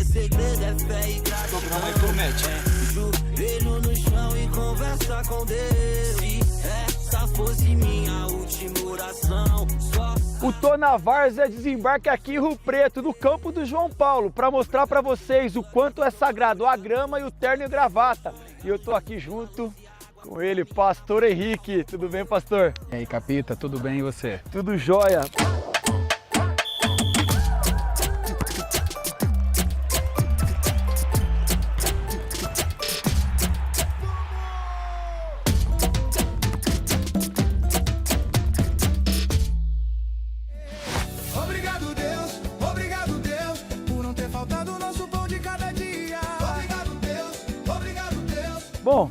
é segredo, é fé e gratidão. Não vai promete. Joelho no chão e conversa com Deus. Se essa fosse minha última oração, só... O Tô na Várzea desembarca aqui em Rio Preto, no campo do João Paulo, para mostrar para vocês o quanto é sagrado a grama e o terno e gravata. E eu tô aqui junto com ele, Pastor Henrique. Tudo bem, pastor? E aí, Capita, tudo bem e você? Tudo jóia. Obrigado Deus, por não ter faltado o nosso pão de cada dia. Obrigado Deus. Bom,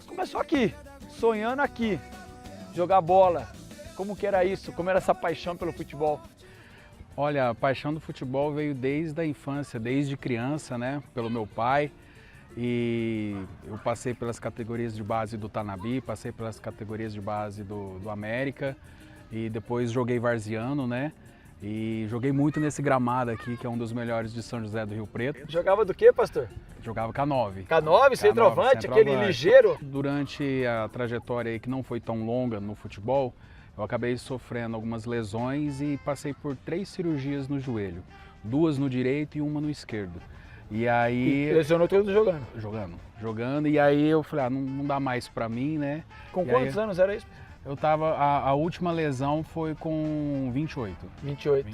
começou aqui, sonhando aqui, jogar bola. Como que era isso? Como era essa paixão pelo futebol? Olha, a paixão do futebol veio desde a infância, desde criança, né? Pelo meu pai. E eu passei pelas categorias de base do Tanabi, passei pelas categorias de base do América. E depois joguei varziano, né? E joguei muito nesse gramado aqui, que é um dos melhores de São José do Rio Preto. Jogava do que, pastor? Jogava K9. K9, centroavante, aquele ligeiro? Durante a trajetória aí que não foi tão longa no futebol, eu acabei sofrendo algumas lesões e passei por 3 cirurgias no joelho. 2 no direito e 1 no esquerdo. E aí... E lesionou todo jogando? Jogando. E aí eu falei, não dá mais pra mim, né? Com e quantos anos era isso? Eu tava, a última lesão foi com 28. 28.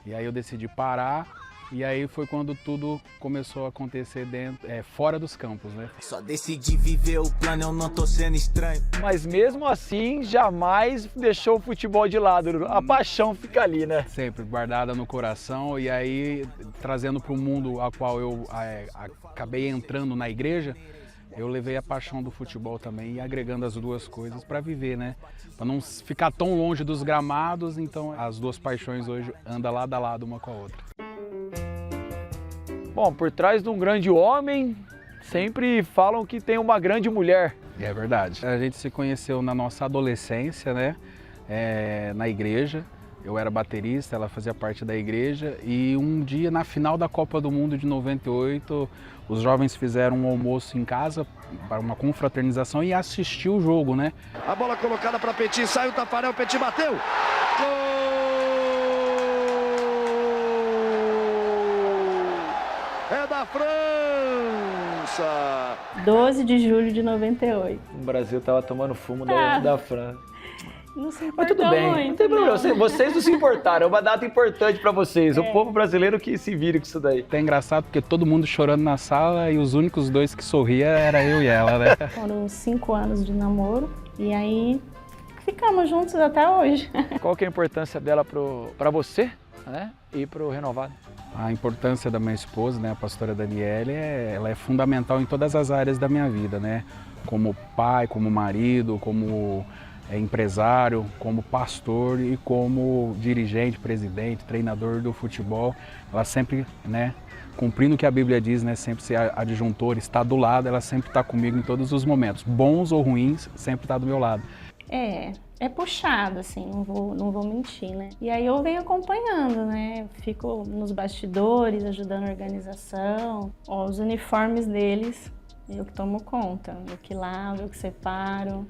E aí eu decidi parar, e aí foi quando tudo começou a acontecer fora dos campos, né? Só decidi viver o plano, eu não tô sendo estranho. Mas mesmo assim, jamais deixou o futebol de lado. A paixão fica ali, né? Sempre guardada no coração, e aí trazendo para o mundo a qual eu acabei entrando na igreja, eu levei a paixão do futebol também e agregando as duas coisas para viver, né? Para não ficar tão longe dos gramados, então as duas paixões hoje andam lado a lado uma com a outra. Bom, por trás de um grande homem, sempre falam que tem uma grande mulher. É verdade. A gente se conheceu na nossa adolescência, né? Na igreja. Eu era baterista, ela fazia parte da igreja e um dia na final da Copa do Mundo de 98, os jovens fizeram um almoço em casa para uma confraternização e assistiu o jogo, né? A bola colocada para Petit, sai o Tafarel, Petit bateu! Gol! É da França! 12 de julho de 98. O Brasil tava tomando fumo da França. Não se Mas importou tudo bem, muito, não tem problema. não. Vocês não se importaram, é uma data importante para vocês. O povo brasileiro que se vire com isso daí. É engraçado porque todo mundo chorando na sala e os únicos 2 que sorria era eu e ela, né? Foram 5 anos de namoro e aí ficamos juntos até hoje. Qual que é a importância dela para você, né? E para o Renovado? A importância da minha esposa, né, a pastora Daniele, ela é fundamental em todas as áreas da minha vida, né? Como pai, como marido, como empresário, como pastor e como dirigente, presidente, treinador do futebol. Ela sempre, né, cumprindo o que a Bíblia diz, né, sempre ser adjuntor, está do lado, ela sempre está comigo em todos os momentos, bons ou ruins, sempre está do meu lado. É puxado, assim, não vou mentir, né? E aí eu venho acompanhando, né? Fico nos bastidores, ajudando a organização. Ó, os uniformes deles, eu que tomo conta. Eu que lavo, eu que separo.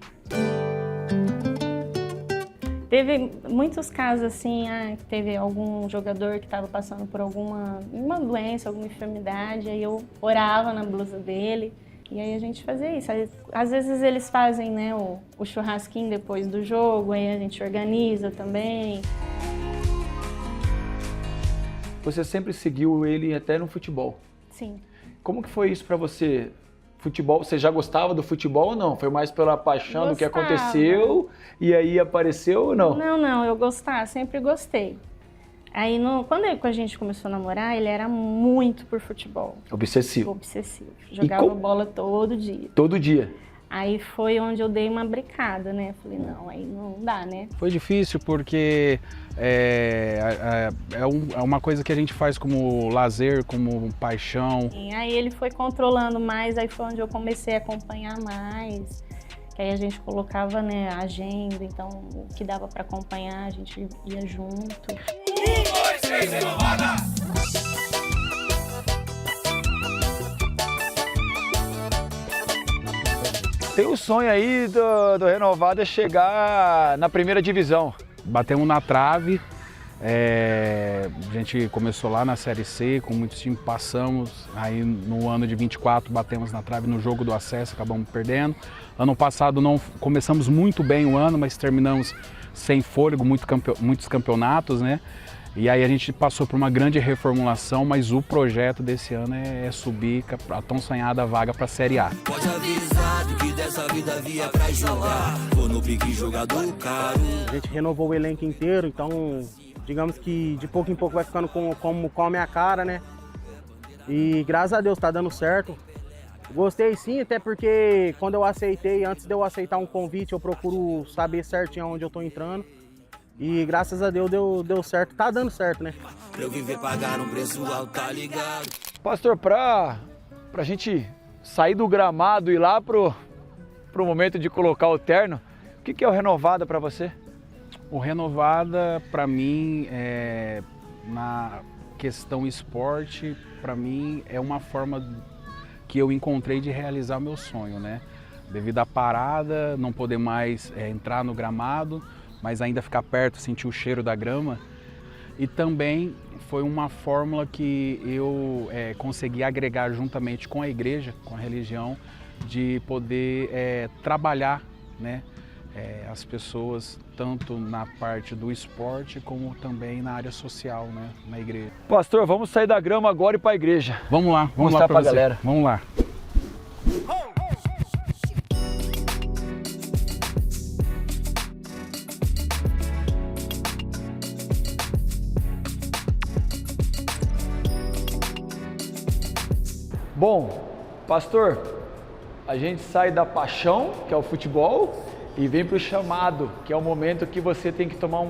Teve muitos casos assim, que teve algum jogador que estava passando por uma doença, alguma enfermidade, aí eu orava na blusa dele. E aí a gente fazia isso. Aí, às vezes eles fazem, né, o churrasquinho depois do jogo, aí a gente organiza também. Você sempre seguiu ele até no futebol. Sim. Como que foi isso para você? Futebol, você já gostava do futebol ou não? Foi mais pela paixão do que aconteceu e aí apareceu ou não? Não, eu gostava, sempre gostei. Aí, quando a gente começou a namorar, ele era muito por futebol. Obsessivo. Jogava bola todo dia. Todo dia. Aí foi onde eu dei uma bricada, né? Falei, não, aí não dá, né? Foi difícil porque é uma coisa que a gente faz como lazer, como paixão. E aí ele foi controlando mais, aí foi onde eu comecei a acompanhar mais. Que aí a gente colocava, né, a agenda, então o que dava para acompanhar a gente ia junto. 1, 2, 3, renovada! Tem o sonho aí do Renovada chegar na primeira divisão. Batemos na trave, a gente começou lá na Série C, com muitos times, passamos, aí no ano de 24 batemos na trave no jogo do acesso, acabamos perdendo. Ano passado não começamos muito bem o ano, mas terminamos sem fôlego, muitos campeonatos, né? E aí a gente passou por uma grande reformulação, mas o projeto desse ano é subir a tão sonhada vaga para a Série A. Pode avisar do que dessa vida via pra jogar. Vou no pique jogador caro. A gente renovou o elenco inteiro, então digamos que de pouco em pouco vai ficando com a minha cara, né? E graças a Deus tá dando certo. Gostei sim, até porque quando eu aceitei, antes de eu aceitar um convite, eu procuro saber certinho onde eu tô entrando. E graças a Deus deu certo, tá dando certo, né? Pra eu viver pagar um preço alto, tá ligado? Pastor, pra gente sair do gramado e ir lá pro momento de colocar o terno, o que é o Renovada para você? O Renovada, para mim, na questão esporte, para mim é uma forma que eu encontrei de realizar meu sonho, né? Devido à parada, não poder mais entrar no gramado, mas ainda ficar perto, sentir o cheiro da grama. E também foi uma fórmula que eu consegui agregar juntamente com a igreja, com a religião, de poder trabalhar, né, as pessoas tanto na parte do esporte como também na área social, né, na igreja. Pastor, vamos sair da grama agora e para a igreja. Vamos lá, vamos mostrar lá para a galera. Vamos lá. Bom, pastor, a gente sai da paixão, que é o futebol, e vem para o chamado, que é o momento que você tem que tomar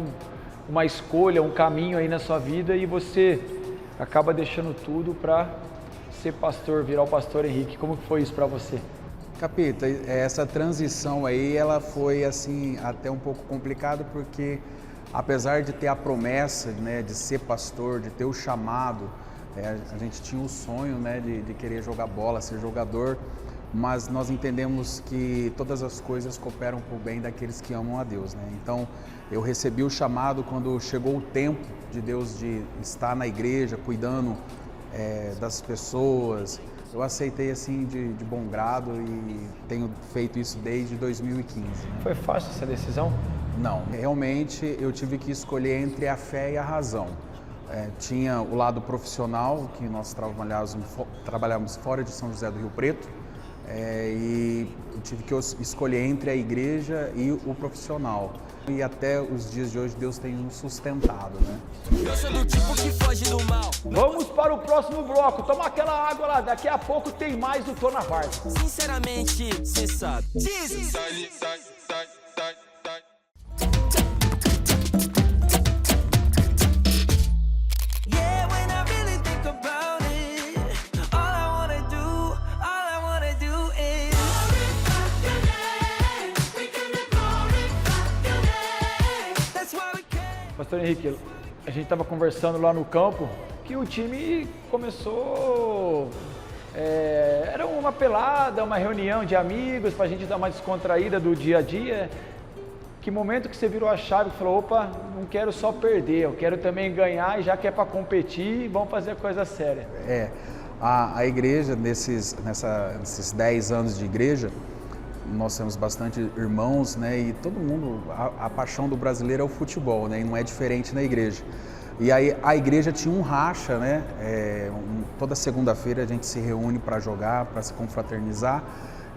uma escolha, um caminho aí na sua vida e você acaba deixando tudo para ser pastor, virar o pastor Henrique. Como que foi isso para você? Capita, essa transição aí, ela foi assim até um pouco complicada porque apesar de ter a promessa, né, de ser pastor, de ter o chamado, a gente tinha o sonho, né, de querer jogar bola, ser jogador, mas nós entendemos que todas as coisas cooperam para o bem daqueles que amam a Deus, né? Então, eu recebi o chamado quando chegou o tempo de Deus de estar na igreja, cuidando das pessoas. Eu aceitei assim de bom grado e tenho feito isso desde 2015. Né? Foi fácil essa decisão? Não, realmente eu tive que escolher entre a fé e a razão. Tinha o lado profissional, que nós trabalhávamos fora de São José do Rio Preto, e eu tive que escolher entre a igreja e o profissional. E até os dias de hoje Deus tem nos sustentado, né? Eu sou do tipo que foge do mal. Vamos para o próximo bloco, toma aquela água lá, daqui a pouco tem mais do Tô na Várzea. Sinceramente, cê sabe. Pastor Henrique, a gente estava conversando lá no campo que o time começou, era uma pelada, uma reunião de amigos para a gente dar uma descontraída do dia a dia. Que momento que você virou a chave e falou, opa, não quero só perder, eu quero também ganhar e já que é para competir, vamos fazer a coisa séria. A igreja, nesses 10 anos de igreja, nós temos bastante irmãos, né, e todo mundo, a paixão do brasileiro é o futebol, né, e não é diferente na igreja. E aí a igreja tinha um racha, né, toda segunda-feira a gente se reúne para jogar, para se confraternizar.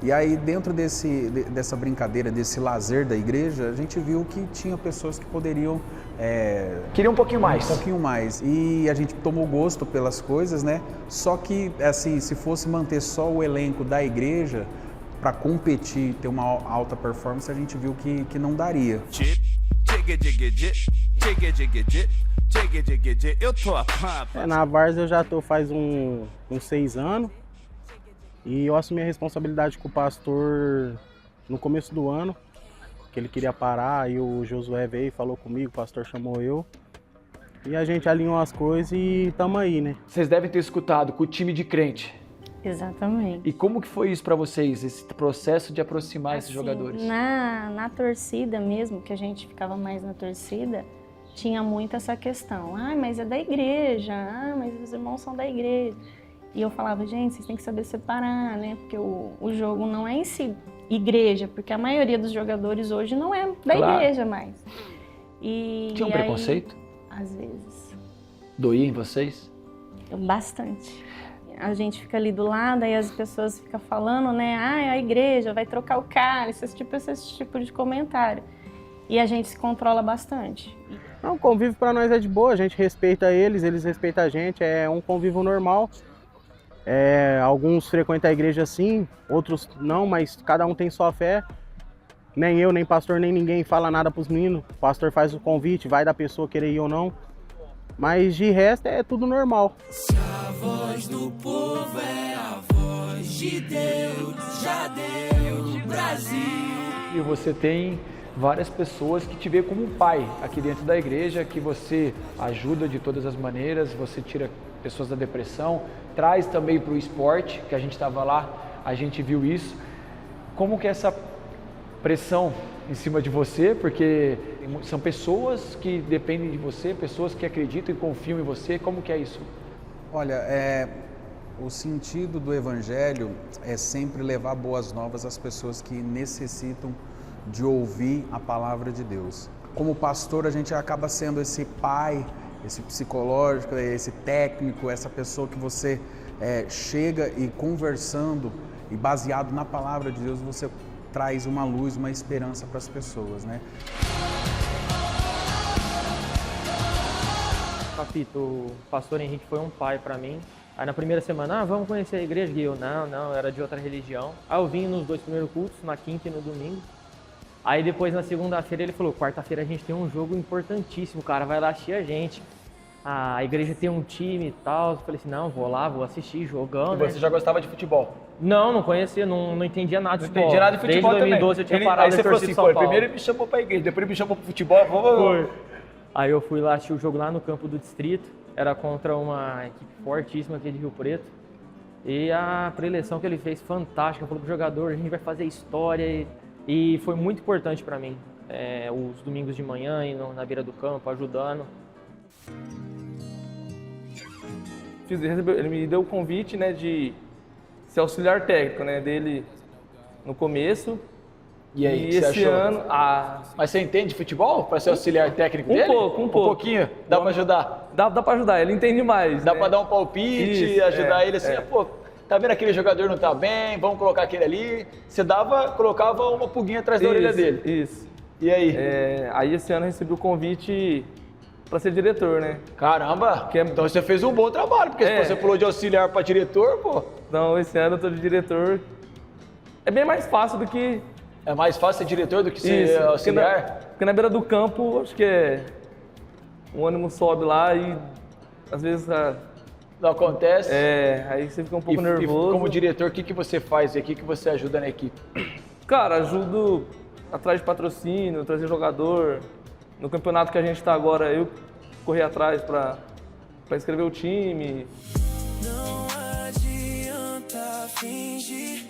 E aí dentro dessa brincadeira, desse lazer da igreja, a gente viu que tinha pessoas que poderiam... Queria um pouquinho mais. Um pouquinho mais. E a gente tomou gosto pelas coisas, né, só que assim, se fosse manter só o elenco da igreja, para competir, ter uma alta performance, a gente viu que não daria. Na Várzea eu já tô faz uns 6 anos e eu assumi a responsabilidade com o pastor no começo do ano, que ele queria parar, e o Josué veio e falou comigo, o pastor chamou eu. E a gente alinhou as coisas e tamo aí, né? Vocês devem ter escutado com o time de crente. Exatamente. E como que foi isso para vocês, esse processo de aproximar esses Assim, jogadores? Na torcida mesmo, que a gente ficava mais na torcida, tinha muito essa questão. Ah, mas é da igreja. Ah, mas os irmãos são da igreja. E eu falava, gente, vocês têm que saber separar, né? Porque o jogo não é em si igreja, porque a maioria dos jogadores hoje não é da igreja mais. Tinha um preconceito? Às vezes. Doía em vocês? Bastante. A gente fica ali do lado, aí as pessoas ficam falando, né? Ah, a igreja vai trocar o cara, esse tipo de comentário. E a gente se controla bastante. Não, o convívio para nós é de boa, a gente respeita eles respeitam a gente, é um convívio normal. Alguns frequentam a igreja sim, outros não, mas cada um tem sua fé. Nem eu, nem pastor, nem ninguém fala nada pros meninos. O pastor faz o convite, vai da pessoa querer ir ou não. Mas de resto é tudo normal. Se a voz do povo é a voz de Deus, já deu Brasil. E você tem várias pessoas que te vê como um pai aqui dentro da igreja, que você ajuda de todas as maneiras, você tira pessoas da depressão, traz também para o esporte, que a gente estava lá, a gente viu isso. Como que é essa pressão em cima de você, porque são pessoas que dependem de você, pessoas que acreditam e confiam em você, como que é isso? Olha, o sentido do Evangelho é sempre levar boas novas às pessoas que necessitam de ouvir a palavra de Deus. Como pastor, a gente acaba sendo esse pai, esse psicológico, esse técnico, essa pessoa que você chega e conversando e baseado na palavra de Deus, você traz uma luz, uma esperança para as pessoas, né? Papito, o pastor Henrique foi um pai para mim. Aí na primeira semana, vamos conhecer a igreja. E eu, não, era de outra religião. Aí eu vim nos 2 primeiros cultos, na quinta e no domingo. Aí depois na segunda-feira ele falou, quarta-feira a gente tem um jogo importantíssimo, cara, vai lá assistir a gente. A igreja tem um time e tal. Eu falei assim, não, vou lá, vou assistir, jogão. E você já gostava de futebol? Não conhecia, não entendia nada de futebol. Não entendia nada de futebol Desde 2012 também. eu tinha parado aí você falou assim, São Paulo. primeiro ele me chamou pra igreja, depois ele me chamou pro futebol. Foi. Aí eu fui lá assistir o jogo lá no campo do distrito. Era contra uma equipe fortíssima aqui de Rio Preto. E a preleção que ele fez, fantástica. Falou pro jogador, a gente vai fazer história. E foi muito importante pra mim. Os domingos de manhã, indo na beira do campo, ajudando. Ele me deu o convite, né, de ser auxiliar técnico, né, dele no começo. E aí, e esse ano... Mas você entende futebol para ser auxiliar técnico dele? Um pouco. Um pouquinho? Dá para ajudar? Dá para ajudar, ele entende mais. Dá né? para dar um palpite, Isso, ajudar ele assim, tá vendo aquele jogador não tá bem, vamos colocar aquele ali. Você colocava uma pulguinha atrás da orelha dele. Isso. E aí? Aí esse ano eu recebi o convite para ser diretor, né? Caramba! Então você fez um bom trabalho, porque se você pulou de auxiliar para diretor, pô. Então esse ano eu tô de diretor. É bem mais fácil do que... É mais fácil ser diretor do que ser auxiliar? Porque na beira do campo, acho que o ânimo sobe lá e às vezes... Não acontece? Aí você fica um pouco nervoso. E como diretor, o que você faz e o que você ajuda na equipe? Cara, ajudo atrás de patrocínio, trazer jogador. No campeonato que a gente está agora, eu corri atrás para inscrever o time. Não adianta fingir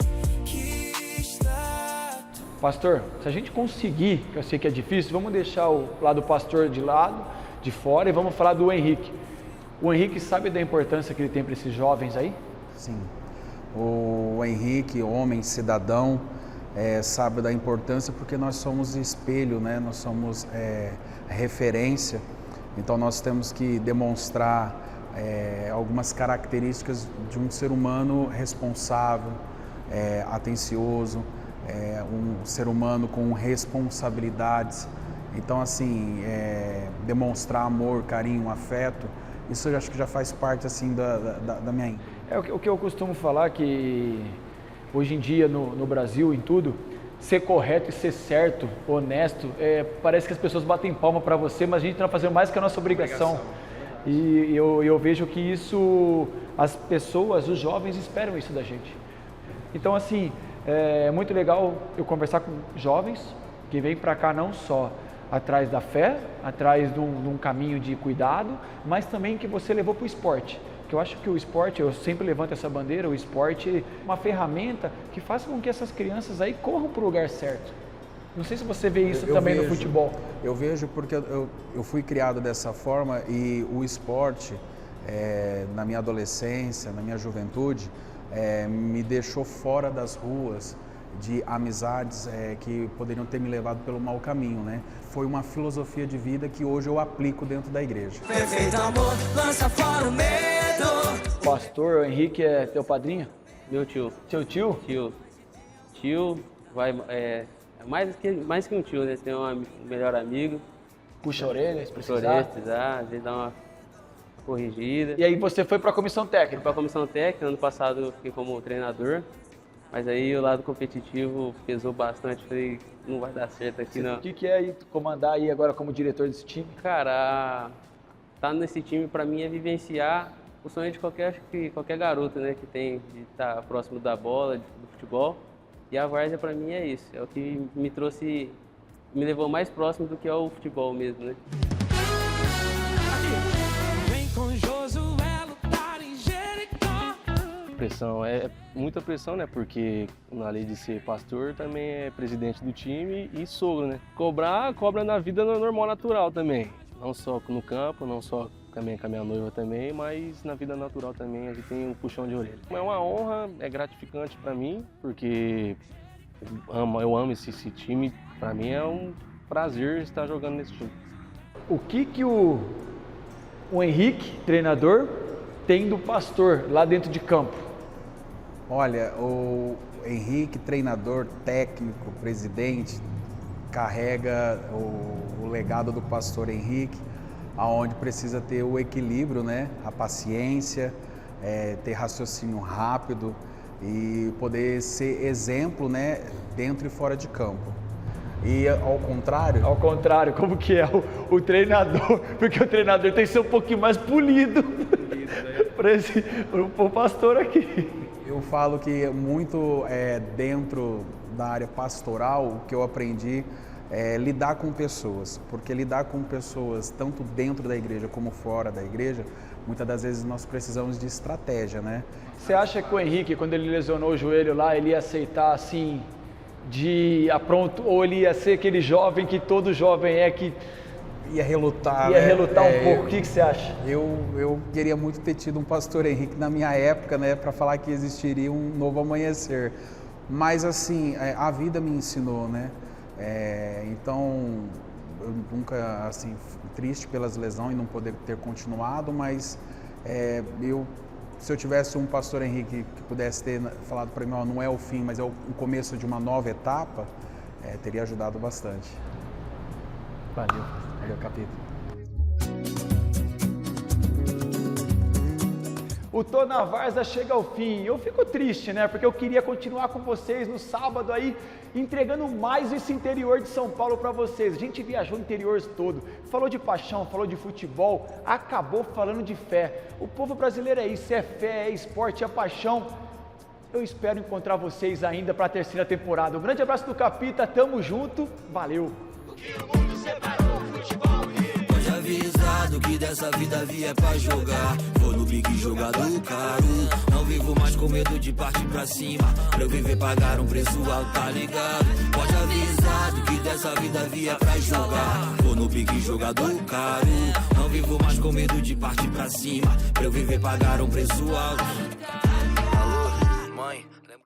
que está... Pastor, se a gente conseguir, que eu sei que é difícil, vamos deixar o lado do pastor de fora e vamos falar do Henrique. O Henrique sabe da importância que ele tem para esses jovens aí? Sim. O Henrique, homem, cidadão, sabe da importância porque nós somos espelho, né? Nós somos referência. Então nós temos que demonstrar algumas características de um ser humano responsável, atencioso, um ser humano com responsabilidades. Então assim, demonstrar amor, carinho, afeto, isso eu acho que já faz parte assim da minha índole. O que eu costumo falar que hoje em dia no Brasil, em tudo, ser correto e ser certo, honesto, parece que as pessoas batem palma para você, mas a gente está fazendo mais que a nossa obrigação. E eu vejo que isso, as pessoas, os jovens esperam isso da gente. Então assim, é muito legal eu conversar com jovens que vêm para cá não só atrás da fé, atrás de um caminho de cuidado, mas também que você levou para o esporte. Porque eu acho que o esporte, eu sempre levanto essa bandeira, o esporte é uma ferramenta que faz com que essas crianças aí corram para o lugar certo. Não sei se você vê isso também no futebol. Eu vejo porque eu fui criado dessa forma e o esporte, na minha adolescência, na minha juventude, me deixou fora das ruas de amizades que poderiam ter me levado pelo mau caminho, né? Foi uma filosofia de vida que hoje eu aplico dentro da igreja. Perfeito amor, lança fora o medo. Pastor Henrique é teu padrinho? Meu tio. Seu tio? Tio, mais que um tio, né? Tem um melhor amigo. Puxa a orelha, se Puxa a precisar. orelha, se precisar, às vezes dá uma corrigida. E aí você foi para a comissão técnica? Para a comissão técnica, ano passado eu fiquei como treinador. Mas aí o lado competitivo pesou bastante, falei, não vai dar certo aqui não. O que é aí comandar aí agora como diretor desse time? Cara, tá nesse time pra mim é vivenciar o sonho de qualquer garoto, né, que tem de estar próximo da bola, do futebol. E a várzea pra mim é isso, é o que me levou mais próximo do que ao futebol mesmo, né. Vem com Josué lutar em Jericó. Pressão, muita pressão, né? Porque além de ser pastor, também é presidente do time e sogro, né? Cobra na vida normal, natural também. Não só no campo, não só também com a minha noiva também, mas na vida natural também a gente tem um puxão de orelha. É uma honra, é gratificante para mim, porque eu amo esse time. Para mim é um prazer estar jogando nesse time. O que o Henrique, treinador, tem do pastor lá dentro de campo? Olha, o Henrique, treinador, técnico, presidente, carrega o legado do pastor Henrique, aonde precisa ter o equilíbrio, né? A paciência, ter raciocínio rápido e poder ser exemplo, né? Dentro e fora de campo. E ao contrário? Ao contrário, como que é o treinador? Porque o treinador tem que ser um pouquinho mais polido para o pastor aqui. Eu falo que muito dentro da área pastoral, o que eu aprendi é lidar com pessoas, porque lidar com pessoas tanto dentro da igreja como fora da igreja, muitas das vezes nós precisamos de estratégia, né? Você acha que o Henrique, quando ele lesionou o joelho lá, ele ia aceitar assim, de apronto, ou ele ia ser aquele jovem que todo jovem que ia relutar, um pouco? O que você acha? Eu queria muito ter tido um pastor Henrique na minha época, né, para falar que existiria um novo amanhecer. Mas assim, a vida me ensinou, né? Então, eu nunca, assim, triste pelas lesões e não poder ter continuado, mas se eu tivesse um pastor Henrique que pudesse ter falado para mim, não é o fim, mas é o começo de uma nova etapa, teria ajudado bastante. Valeu capítulo. O Tô na Várzea chega ao fim. Eu fico triste, né? Porque eu queria continuar com vocês no sábado aí, entregando mais esse interior de São Paulo para vocês. A gente viajou o interior todo, falou de paixão, falou de futebol, acabou falando de fé. O povo brasileiro é isso, é fé, é esporte, é paixão. Eu espero encontrar vocês ainda para a terceira temporada. Um grande abraço do Capita, tamo junto, valeu! Pode avisado que dessa vida vier pra jogar. Vou no big jogador caro. Não vivo mais com medo de partir pra cima. Pra eu viver pagar um preço alto, tá ligado? Pode avisado que dessa vida vier pra jogar. Vou no big jogador caro. Não vivo mais com medo de partir pra cima. Pra eu viver pagar um preço alto.